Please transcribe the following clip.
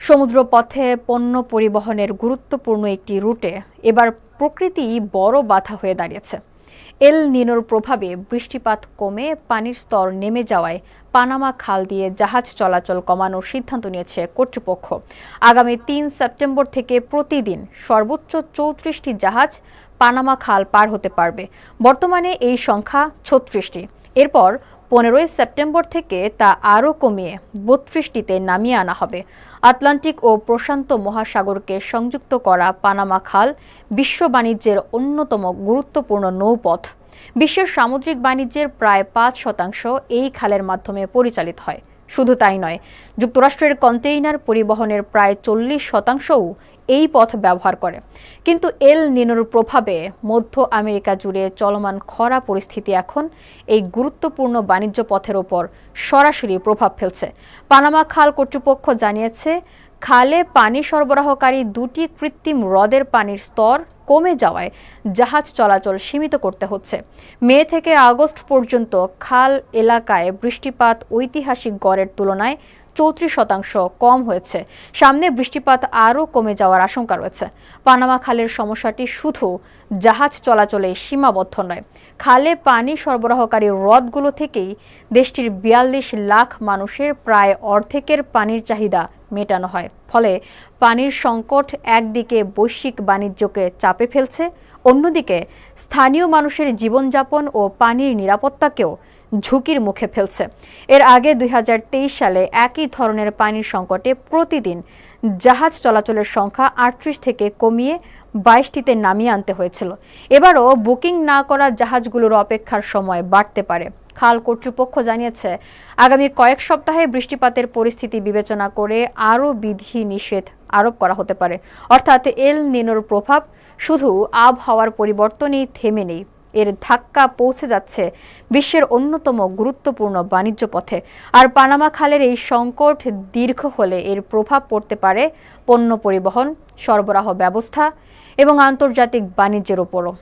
সমুদ্রপথে পণ্য পরিবহনের গুরুত্বপূর্ণ একটি রুটে এবার প্রকৃতি বড় বাধা হয়ে দাঁড়িয়েছে। এল নিনোর প্রভাবে বৃষ্টিপাত কমে পানির স্তর নেমে যাওয়ায় পানামা খাল দিয়ে জাহাজ চলাচল কমানোর সিদ্ধান্ত নিয়েছে কর্তৃপক্ষ। আগামী ৩ সেপ্টেম্বর থেকে প্রতিদিন সর্বোচ্চ ৩৪টি জাহাজ পানামা খাল পার হতে পারবে। বর্তমানে এই সংখ্যা ৩৬টি। এরপর ১৫ সেপ্টেম্বর থেকে তা আরও কমিয়ে ৩২টিতে নামিয়ে আনা হবে। আটলান্টিক ও প্রশান্ত মহাসাগরকে সংযুক্ত করা পানামা খাল বিশ্ব বাণিজ্যের অন্যতম গুরুত্বপূর্ণ নৌপথ। বিশ্বের সামুদ্রিক বাণিজ্যের প্রায় ৫% এই খালের মাধ্যমে পরিচালিত হয়। শুধু তাই নয়, যুক্তরাষ্ট্রের কন্টেইনার পরিবহনের প্রায় ৪০%ও এই পথ ব্যবহার করে। কিন্তু এল নিনোর প্রভাবে মধ্য আমেরিকা জুড়ে চলমান খরা পরিস্থিতি এখন এই গুরুত্বপূর্ণ বাণিজ্য পথের ওপর সরাসরি প্রভাব ফেলছে। পানামা খাল কর্তৃপক্ষ জানিয়েছে, খালে পানি সরবরাহকারী দুটি কৃত্রিম হ্রদের পানির স্তর কমে যাওয়ায় জাহাজ চলাচল সীমিত করতে হচ্ছে। মে থেকে আগস্ট পর্যন্ত খাল এলাকায় বৃষ্টিপাত ঐতিহাসিক গড়ের তুলনায় ৩৪% কম হয়েছে। সামনে বৃষ্টিপাত আরও কমে যাওয়ার আশঙ্কা রয়েছে। পানামা খালের সমস্যাটি শুধু জাহাজ চলাচলে সীমাবদ্ধ নয়, খালে পানি সরবরাহকারী হ্রদগুলো থেকেই দেশটির ৪২ লাখ মানুষের প্রায় অর্ধেকের পানির চাহিদা মেটানো হয়। ফলে পানির সংকট একদিকে বৈশ্বিক বাণিজ্যকে চাপে ফেলছে, অন্যদিকে স্থানীয় মানুষের জীবনযাপন ও পানির নিরাপত্তাকেও ঝুঁকির মুখে ফেলছে। এর আগে ২০২৩ সালে একই ধরনের পানির সংকটে প্রতিদিন জাহাজ চলাচলের সংখ্যা ৩৮ থেকে কমিয়ে ২২টিতে নামিয়ে আনতে হয়েছিল। এবারও বুকিং না করা জাহাজগুলোর অপেক্ষার সময় বাড়তে পারে। খাল কর্তৃপক্ষ জানিয়েছে, আগামী কয়েক সপ্তাহে বৃষ্টিপাতের পরিস্থিতি বিবেচনা করে আরও বিধি নিষেধ আরোপ করা হতে পারে। অর্থাৎ এল নিনোর প্রভাব শুধু আবহাওয়ার পরিবর্তনই থেমে নেই, এর ধাক্কা পৌঁছে যাচ্ছে বিশ্বের অন্যতম গুরুত্বপূর্ণ বাণিজ্য পথে। আর পানামা খালের এই সংকট দীর্ঘ হলে এর প্রভাব পড়তে পারে পণ্য পরিবহন, সরবরাহ ব্যবস্থা এবং আন্তর্জাতিক বাণিজ্যের ওপরও।